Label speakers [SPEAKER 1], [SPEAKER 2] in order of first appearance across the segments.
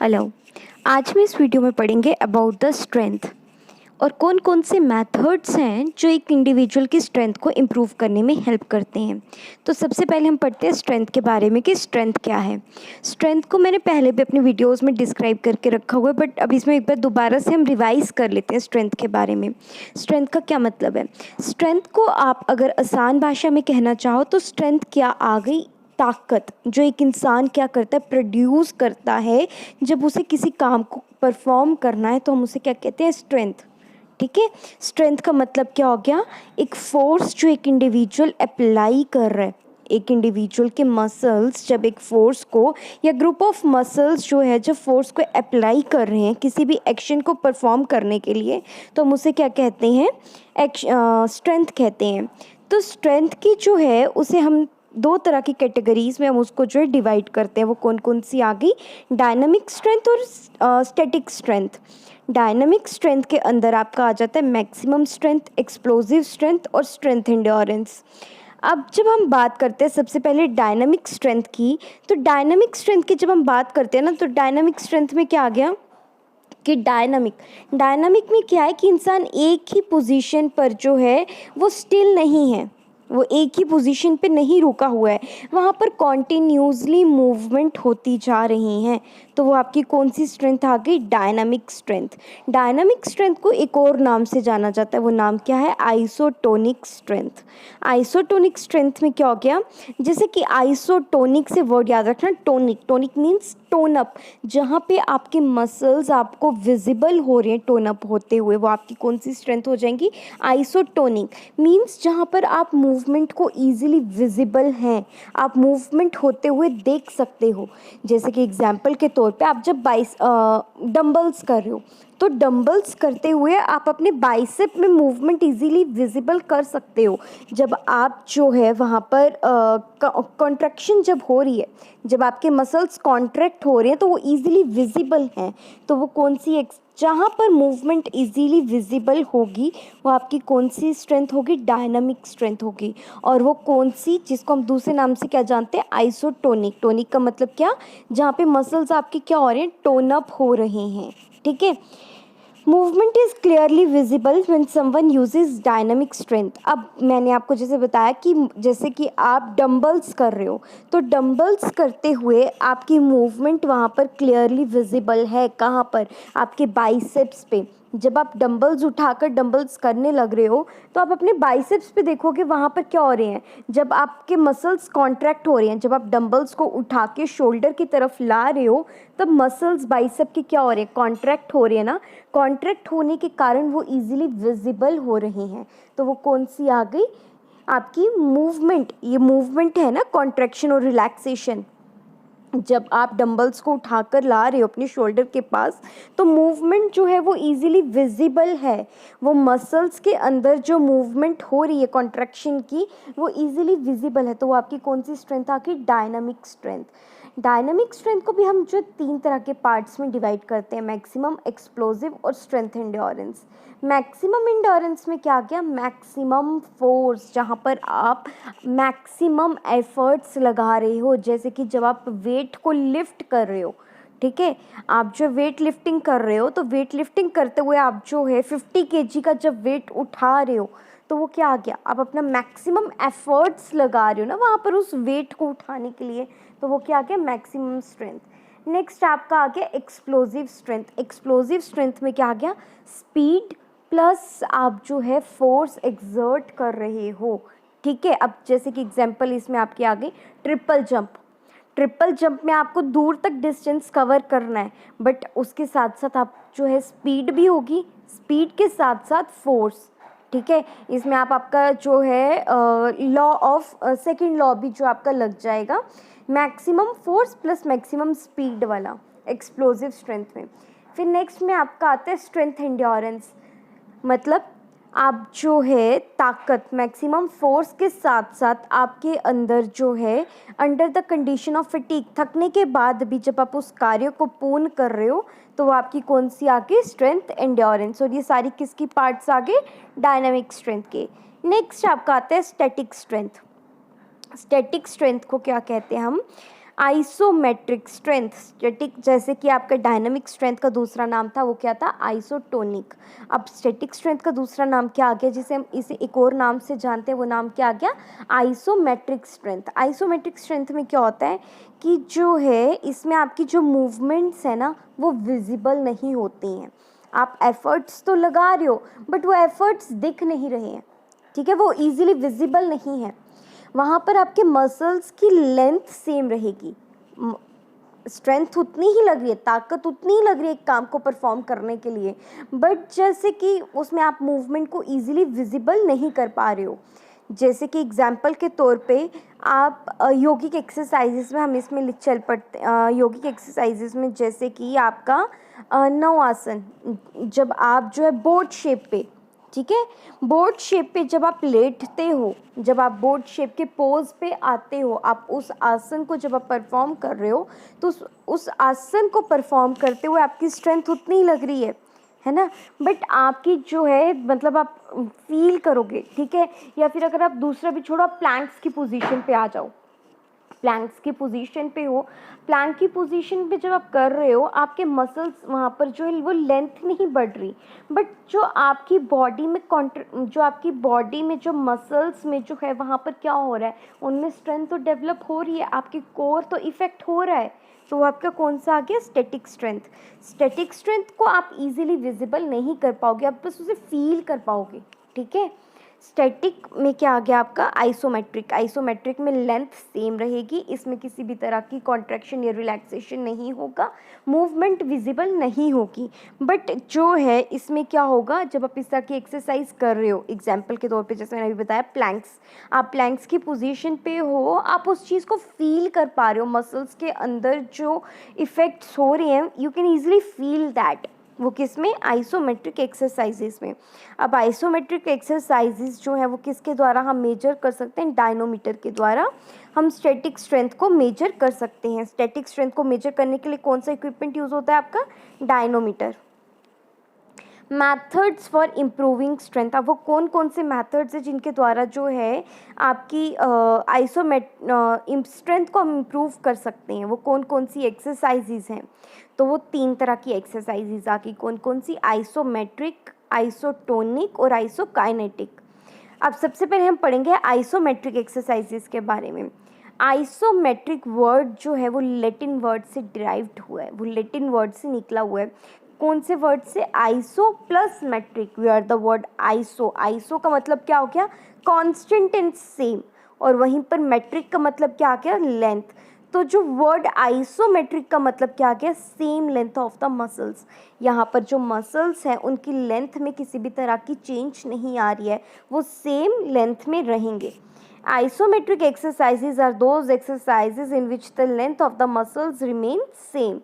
[SPEAKER 1] Hello. आज हम इस वीडियो में पढ़ेंगे अबाउट द स्ट्रेंथ और कौन कौन से मेथड्स हैं जो एक इंडिविजुअल की स्ट्रेंथ को इम्प्रूव करने में हेल्प करते हैं। तो सबसे पहले हम पढ़ते हैं स्ट्रेंथ के बारे में कि स्ट्रेंथ क्या है। स्ट्रेंथ को मैंने पहले भी अपने वीडियोस में डिस्क्राइब करके रखा हुआ है, बट अब इसमें एक बार दोबारा से हम रिवाइज कर लेते हैं स्ट्रेंथ के बारे में। स्ट्रेंथ का क्या मतलब है? स्ट्रेंथ को आप अगर आसान भाषा में कहना चाहो तो स्ट्रेंथ क्या आ गई, ताकत जो एक इंसान क्या करता है, प्रोड्यूस करता है जब उसे किसी काम को परफॉर्म करना है, तो हम उसे क्या कहते हैं, स्ट्रेंथ। ठीक है। स्ट्रेंथ का मतलब क्या हो गया? एक फोर्स जो एक इंडिविजुअल अप्लाई कर रहा है। एक इंडिविजुअल के मसल्स जब एक फोर्स को या ग्रुप ऑफ मसल्स जो है जब फोर्स को अप्लाई कर रहे हैं किसी भी एक्शन को परफॉर्म करने के लिए, तो हम उसे क्या कहते हैं, स्ट्रेंथ कहते हैं। तो स्ट्रेंथ की जो है उसे हम दो तरह की कैटेगरीज में हम उसको जो है डिवाइड करते हैं। वो कौन कौन सी आ गई? डायनामिक स्ट्रेंथ और स्टैटिक स्ट्रेंथ। डायनामिक स्ट्रेंथ के अंदर आपका आ जाता है मैक्सिमम स्ट्रेंथ, एक्सप्लोजिव स्ट्रेंथ और स्ट्रेंथ एंड्योरेंस। अब जब हम बात करते हैं सबसे पहले डायनामिक स्ट्रेंथ की, तो डायनामिक स्ट्रेंथ की जब हम बात करते हैं ना, तो डायनामिक स्ट्रेंथ में क्या आ गया कि डायनामिक में क्या है कि इंसान एक ही पोजीशन पर जो है वो स्टिल नहीं है, वो एक ही पोजीशन पे नहीं रुका हुआ है, वहाँ पर कॉन्टिन्यूसली मूवमेंट होती जा रही हैं। तो वो आपकी कौन सी स्ट्रेंथ आ गई? Dynamic strength. डायनामिक स्ट्रेंथ को एक और नाम से जाना जाता है, वो नाम क्या है? Isotonic strength. आइसोटोनिक स्ट्रेंथ में क्या हो गया? जैसे कि आइसोटोनिक से वर्ड याद रखना, टोनिक मीन्स टोन अप। जहाँ पे आपके मसल्स आपको विजिबल हो रहे हैं टोन अप होते हुए, वो आपकी कौन सी स्ट्रेंथ हो जाएंगी? आइसोटोनिक मीन्स जहाँ पर आप मूवमेंट को ईजिली विजिबल हैं, आप मूवमेंट होते हुए देख सकते हो। जैसे कि एग्जाम्पल के तौर पे आप जब डंबल्स कर रहे हो, तो डंबल्स करते हुए आप अपने बाइसेप में मूवमेंट इजीली विजिबल कर सकते हो। जब आप जो है वहाँ पर कॉन्ट्रैक्शन जब हो रही है, जब आपके मसल्स कॉन्ट्रैक्ट हो रहे हैं, तो वो इजीली विजिबल हैं। तो वो कौन सी जहाँ पर मूवमेंट इजीली विजिबल होगी वो आपकी कौन सी स्ट्रेंथ होगी? डायनामिक स्ट्रेंथ होगी। और वो कौन सी, जिसको हम दूसरे नाम से क्या जानते हैं? आइसोटोनिक। टोनिक का मतलब क्या? जहाँ पे मसल्स आपके क्या हो रहे हैं? टोन अप हो रहे हैं। ठीक है। Movement is clearly visible when someone uses dynamic strength. अब मैंने आपको जैसे बताया कि जैसे कि आप डंबल्स कर रहे हो, तो डंबल्स करते हुए आपकी मूवमेंट वहाँ पर क्लियरली विजिबल है। कहाँ पर? आपके बाइसेप्स पे। जब आप डंबल्स उठाकर डंबल्स करने लग रहे हो, तो आप अपने बाइसेप्स पे देखोगे वहाँ पर क्या हो रहे हैं। जब आपके मसल्स कॉन्ट्रैक्ट हो रहे हैं, जब आप डंबल्स को उठा के शोल्डर की तरफ ला रहे हो, तब मसल्स बाइसेप के क्या हो रहे हैं? कॉन्ट्रैक्ट हो रहे हैं ना। कॉन्ट्रैक्ट होने के कारण वो इजीली विजिबल हो रहे हैं। तो वो कौन सी आ गई? आपकी मूवमेंट। ये मूवमेंट है ना, कॉन्ट्रैक्शन और रिलैक्सेशन। जब आप डंबल्स को उठाकर ला रहे हो अपने शोल्डर के पास, तो मूवमेंट जो है वो इजीली विजिबल है। वो मसल्स के अंदर जो मूवमेंट हो रही है कॉन्ट्रैक्शन की, वो इजीली विजिबल है। तो वो आपकी कौन सी स्ट्रेंथ आ गई? Dynamic strength. डायनामिक स्ट्रेंथ को भी हम जो तीन तरह के पार्ट्स में डिवाइड करते हैं, मैक्सिमम, एक्सप्लोजिव और स्ट्रेंथ एंड्योरेंस। मैक्सिमम एंड्योरेंस में क्या गया? मैक्सिमम फोर्स, जहाँ पर आप मैक्सिमम एफर्ट्स लगा रहे हो। जैसे कि जब आप वेट को लिफ्ट कर रहे हो, ठीक है, आप जो वेट लिफ्टिंग कर रहे हो, तो वेट लिफ्टिंग करते हुए आप जो है 50 kg का जब वेट उठा रहे हो, तो वो क्या आ गया? आप अपना मैक्सिमम एफर्ट्स लगा रहे हो ना वहाँ पर उस वेट को उठाने के लिए, तो वो क्या आ गया? Maximum strength. नेक्स्ट आपका आ गया एक्सप्लोजिव स्ट्रेंथ। एक्सप्लोजिव स्ट्रेंथ में क्या आ गया? स्पीड प्लस आप जो है फोर्स एक्सर्ट कर रहे हो। ठीक है। अब जैसे कि एग्जांपल इसमें आपकी आ गई ट्रिपल जंप। ट्रिपल जंप में आपको दूर तक डिस्टेंस कवर करना है, बट उसके साथ साथ आप जो है स्पीड भी होगी, स्पीड के साथ साथ फोर्स। ठीक है। इसमें आपका जो है लॉ ऑफ सेकंड लॉ भी जो आपका लग जाएगा, maximum force plus maximum speed वाला एक्सप्लोजिव स्ट्रेंथ में। फिर नेक्स्ट में आपका आता है स्ट्रेंथ एंड्योरेंस। मतलब आप जो है ताकत, मैक्सिमम फोर्स के साथ साथ आपके अंदर जो है under the condition of fatigue, थकने के बाद भी जब आप उस कार्य को पूर्ण कर रहे हो, तो वो आपकी कौन सी आ गई? Strength endurance. और ये सारी किसकी पार्ट्स आ गए? डायनामिक स्ट्रेंथ के। नेक्स्ट आपका आता है स्टैटिक स्ट्रेंथ। स्टैटिक स्ट्रेंथ को क्या कहते हैं हम? आइसोमेट्रिक स्ट्रेंथ, स्टैटिक जैसे कि आपका डायनामिक स्ट्रेंथ का दूसरा नाम था वो क्या था, आइसोटोनिक। अब स्टैटिक स्ट्रेंथ का दूसरा नाम क्या आ गया, जिसे हम इसे एक और नाम से जानते हैं, वो नाम क्या आ गया, आइसोमेट्रिक स्ट्रेंथ। आइसोमेट्रिक स्ट्रेंथ में क्या होता है कि जो है इसमें आपकी जो मूवमेंट्स है ना वो विजिबल नहीं होती हैं। आप एफर्ट्स तो लगा रहे हो बट वो एफर्ट्स दिख नहीं रहे हैं, ठीक है, वो इजीली विजिबल नहीं है। वहाँ पर आपके मसल्स की लेंथ सेम रहेगी, स्ट्रेंथ उतनी ही लग रही है, ताकत उतनी ही लग रही है एक काम को परफॉर्म करने के लिए, बट जैसे कि उसमें आप मूवमेंट को इजीली विजिबल नहीं कर पा रहे हो। जैसे कि एग्जांपल के तौर पे आप योगिक एक्सरसाइजेस में हम इसमें चल पड़ते, योगिक एक्सरसाइजेस में जैसे कि आपका नौ आसन, जब आप जो है बोट शेप पे, ठीक है, बोट शेप पे जब आप लेटते हो, जब आप बोट शेप के पोज पे आते हो, आप उस आसन को जब आप परफॉर्म कर रहे हो तो उस आसन को परफॉर्म करते हुए आपकी स्ट्रेंथ उतनी ही लग रही है ना, बट आपकी जो है मतलब आप फील करोगे, ठीक है। या फिर अगर आप दूसरा भी छोड़ो, आप प्लैंक्स की पोजीशन पे आ जाओ, प्लैंक्स की पोजीशन पे हो, प्लैंक की पोजीशन पे जब आप कर रहे हो आपके मसल्स वहाँ पर जो है वो लेंथ नहीं बढ़ रही, बट जो आपकी बॉडी में जो आपकी बॉडी में जो मसल्स में जो है वहाँ पर क्या हो रहा है, उनमें स्ट्रेंथ तो डेवलप हो रही है, आपकी कोर तो इफेक्ट हो रहा है, तो वो आपका कौन सा आ गया, स्टैटिक स्ट्रेंथ। स्टैटिक स्ट्रेंथ को आप इजीली विजिबल नहीं कर पाओगे, आप बस उसे फील कर पाओगे, ठीक है। स्टैटिक में क्या आ गया आपका, आइसोमेट्रिक। आइसोमेट्रिक में लेंथ सेम रहेगी, इसमें किसी भी तरह की कॉन्ट्रैक्शन या रिलैक्सेशन नहीं होगा, मूवमेंट विजिबल नहीं होगी, बट जो है इसमें क्या होगा, जब आप इस तरह की एक्सरसाइज कर रहे हो, एग्जाम्पल के तौर पे जैसे मैंने अभी बताया प्लैंक्स, आप प्लैंक्स की पोजीशन पे हो, आप उस चीज़ को फील कर पा रहे हो, मसल्स के अंदर जो इफ़ेक्ट्स हो रहे हैं you can easily feel that, वो किस में, आइसोमेट्रिक एक्सरसाइजेस में। अब आइसोमेट्रिक एक्सरसाइजेस जो है वो किसके द्वारा हम मेजर कर सकते हैं, डायनोमीटर के द्वारा हम स्टैटिक स्ट्रेंथ को मेजर कर सकते हैं। स्टैटिक स्ट्रेंथ को मेजर करने के लिए कौन सा इक्विपमेंट यूज़ होता है आपका, dynamometer. Methods for improving strength, अब वो कौन कौन से मैथड्स हैं जिनके द्वारा जो है आपकी स्ट्रेंथ को हम इम्प्रूव कर सकते हैं, वो कौन कौन सी एक्सरसाइजेज हैं, तो वो 3 तरह की एक्सरसाइजेज आ गई, कौन कौन सी, आइसोमेट्रिक, आइसोटोनिक और आइसोकाइनेटिक। अब सबसे पहले हम पढ़ेंगे आइसोमेट्रिक एक्सरसाइजेज के बारे में। आइसोमेट्रिक वर्ड जो है वो लैटिन वर्ड से डिराइव्ड हुआ है, वो लैटिन वर्ड से निकला हुआ है, कौन से वर्ड से, iso plus metric, we are the word iso, iso का मतलब क्या हो गया, कांस्टेंट एंड सेम, और वहीं पर मेट्रिक का मतलब क्या आ गया, लेंथ। तो जो वर्ड आइसोमेट्रिक का मतलब क्या आ गया, same length of the muscles, यहाँ पर जो मसल्स हैं उनकी लेंथ में किसी भी तरह की चेंज नहीं आ रही है, वो सेम लेंथ में रहेंगे। Isometric exercises are those exercises in which the length of the muscles remain same.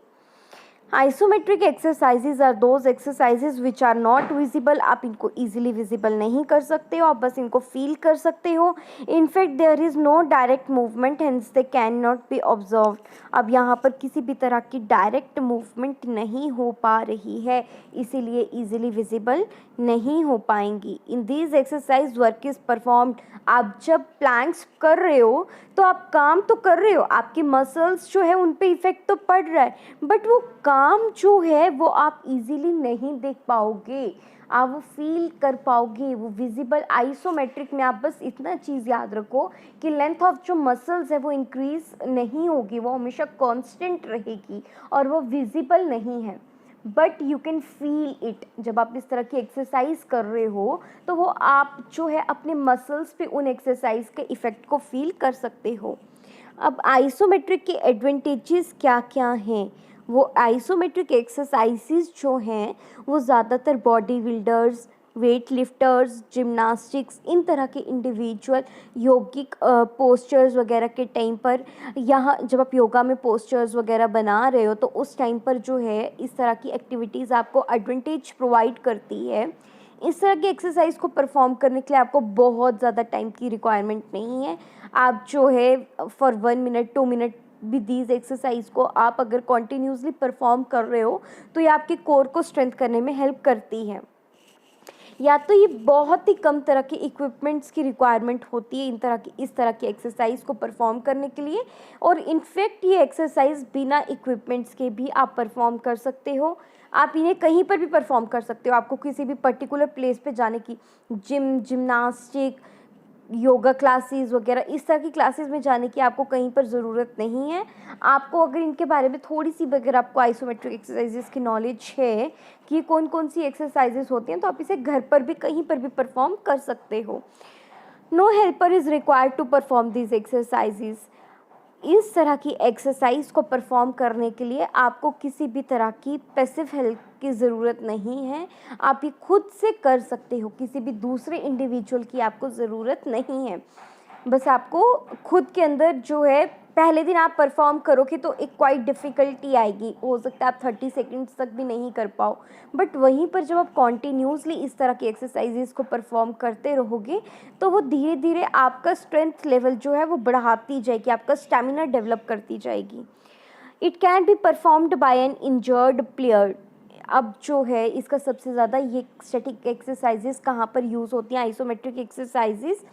[SPEAKER 1] Isometric exercises are those exercises which are not visible, आप इनको इजीली विजिबल नहीं कर सकते हो, आप बस इनको फील कर सकते हो। In fact there is no direct movement hence they can not be observed, अब यहाँ पर किसी भी तरह की डायरेक्ट मूवमेंट नहीं हो पा रही है, इसीलिए इजीली विजिबल नहीं हो पाएंगी। In these exercise work is performed, आप जब प्लैंक्स कर रहे हो तो आप काम तो कर रहे हो, आपकी मसल्स जो है उन पे इफेक्ट तो पड़ रहा है, बट वो काम जो है वो आप इजीली नहीं देख पाओगे, आप वो फील कर पाओगे, वो विजिबल। आइसोमेट्रिक में आप बस इतना चीज़ याद रखो कि लेंथ ऑफ जो मसल्स है वो इंक्रीज नहीं होगी, वो हमेशा कांस्टेंट रहेगी और वो विजिबल नहीं है, but you can feel it. जब आप इस तरह की एक्सरसाइज कर रहे हो तो वो आप जो है अपने मसल्स पे उन एक्सरसाइज के इफ़ेक्ट को फील कर सकते हो। अब आइसोमेट्रिक के एडवांटेजेस क्या क्या हैं, वो आइसोमेट्रिक एक्सरसाइजेस जो हैं वो ज़्यादातर body builders, weight lifters, gymnastics, इन तरह के इंडिविजुअल योगिक पोस्चर्स वगैरह के टाइम पर, यहाँ जब आप योगा में पोस्चर्स वगैरह बना रहे हो तो उस टाइम पर जो है इस तरह की एक्टिविटीज़ आपको एडवांटेज प्रोवाइड करती है। इस तरह की एक्सरसाइज को परफॉर्म करने के लिए आपको बहुत ज़्यादा टाइम की रिक्वायरमेंट नहीं है, आप जो है फॉर 1 मिनट 2 मिनट भी दीज एक्सरसाइज को आप अगर कॉन्टीन्यूसली परफॉर्म कर रहे हो तो ये आपके कोर को स्ट्रेंथ करने में हेल्प करती है। या तो ये बहुत ही कम तरह के इक्विपमेंट्स की रिक्वायरमेंट होती है इस तरह की एक्सरसाइज को परफॉर्म करने के लिए, और इनफैक्ट ये एक्सरसाइज बिना इक्विपमेंट्स के भी आप परफॉर्म कर सकते हो। आप इन्हें कहीं पर भी परफॉर्म कर सकते हो, आपको किसी भी पर्टिकुलर प्लेस पे जाने की, जिम्नास्टिक, योगा क्लासेस वगैरह इस तरह की क्लासेस में जाने की आपको कहीं पर ज़रूरत नहीं है। आपको अगर इनके बारे में थोड़ी सी भी, अगर आपको आइसोमेट्रिक एक्सरसाइजेस की नॉलेज है कि कौन कौन सी एक्सरसाइजेस होती हैं, तो आप इसे घर पर भी कहीं पर भी परफॉर्म कर सकते हो। No helper is required to perform this exercises. इस तरह की एक्सरसाइज को परफॉर्म करने के लिए आपको किसी भी तरह की पैसिव हेल्प की ज़रूरत नहीं है। आप ये खुद से कर सकते हो, किसी भी दूसरे इंडिविजुअल की आपको ज़रूरत नहीं है। बस आपको खुद के अंदर जो है, पहले दिन आप परफॉर्म करोगे तो एक क्वाइट डिफ़िकल्टी आएगी, हो सकता है आप 30 सेकेंड्स तक भी नहीं कर पाओ, बट वहीं पर जब आप कॉन्टीन्यूसली इस तरह की एक्सरसाइजेस को परफॉर्म करते रहोगे तो वो धीरे धीरे आपका स्ट्रेंथ लेवल जो है वो बढ़ाती जाएगी, आपका स्टेमिना डेवलप करती जाएगी। It can be performed by N injured player. अब जो है इसका सबसे ज़्यादा ये स्टैटिक एक्सरसाइजेस कहाँ पर यूज़ होती हैं, आइसोमेट्रिक एक्सरसाइजेस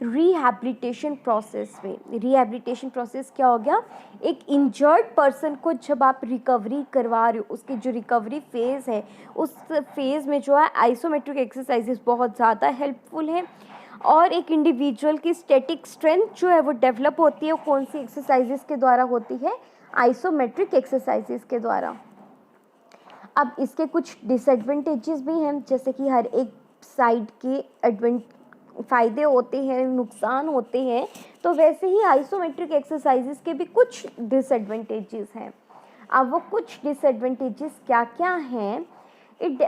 [SPEAKER 1] रिहैबिलिटेशन प्रोसेस में। रिहैबिलिटेशन प्रोसेस क्या हो गया, एक इंजर्ड पर्सन को जब आप रिकवरी करवा रहे हो, उसकी जो रिकवरी फेज़ है उस फेज़ में जो है आइसोमेट्रिक एक्सरसाइजेस बहुत ज़्यादा हेल्पफुल है। और एक इंडिविजुअल की स्टैटिक स्ट्रेंथ जो है वो डेवलप होती है, वो कौन सी एक्सरसाइजेस के द्वारा होती है, आइसोमेट्रिक एक्सरसाइजेस के द्वारा। अब इसके कुछ डिसएडवांटेजेस भी हैं, जैसे कि हर एक साइड के फ़ायदे होते हैं, नुकसान होते हैं, तो वैसे ही आइसोमेट्रिक एक्सरसाइजेस के भी कुछ डिसएडवांटेजेस हैं। अब वो कुछ डिसएडवांटेजेस क्या क्या हैं,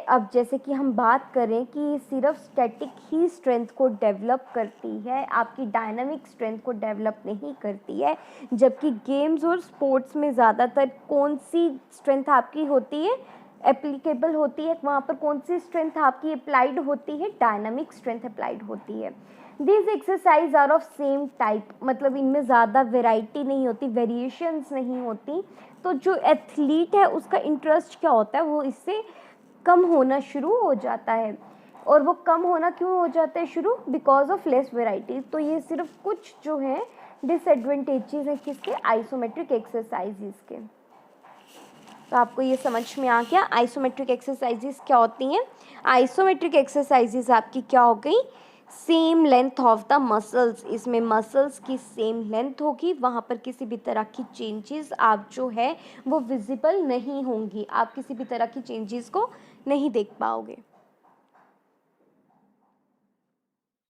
[SPEAKER 1] अब जैसे कि हम बात करें कि सिर्फ स्टैटिक ही स्ट्रेंथ को डेवलप करती है, आपकी डायनामिक स्ट्रेंथ को डेवलप नहीं करती है, जबकि गेम्स और स्पोर्ट्स में ज़्यादातर कौन सी स्ट्रेंथ आपकी होती है, एप्लीकेबल होती है, वहाँ पर कौन सी स्ट्रेंथ आपकी अप्लाइड होती है, डायनामिक स्ट्रेंथ अप्लाइड होती है। This exercise are of same type, मतलब इनमें ज़्यादा वेराइटी नहीं होती, वेरिएशंस नहीं होती, तो जो एथलीट है उसका इंटरेस्ट क्या होता है, वो इससे कम होना शुरू हो जाता है। और वो कम होना क्यों हो जाता है शुरू, बिकॉज ऑफ लेस वेराइटी। तो ये सिर्फ कुछ जो है डिसएडवांटेजेस हैं किसके, आइसोमेट्रिक एक्सरसाइजेस के। तो आपको ये समझ में आ गया आइसोमेट्रिक एक्सरसाइजेस क्या होती हैं। आइसोमेट्रिक एक्सरसाइजेस आपकी क्या हो गई, same length of the muscles, इसमें मसल्स की सेम लेंथ होगी, वहाँ पर किसी भी तरह की चेंजेस आप जो है वो विजिबल नहीं होंगी, आप किसी भी तरह की चेंजेस को नहीं देख पाओगे।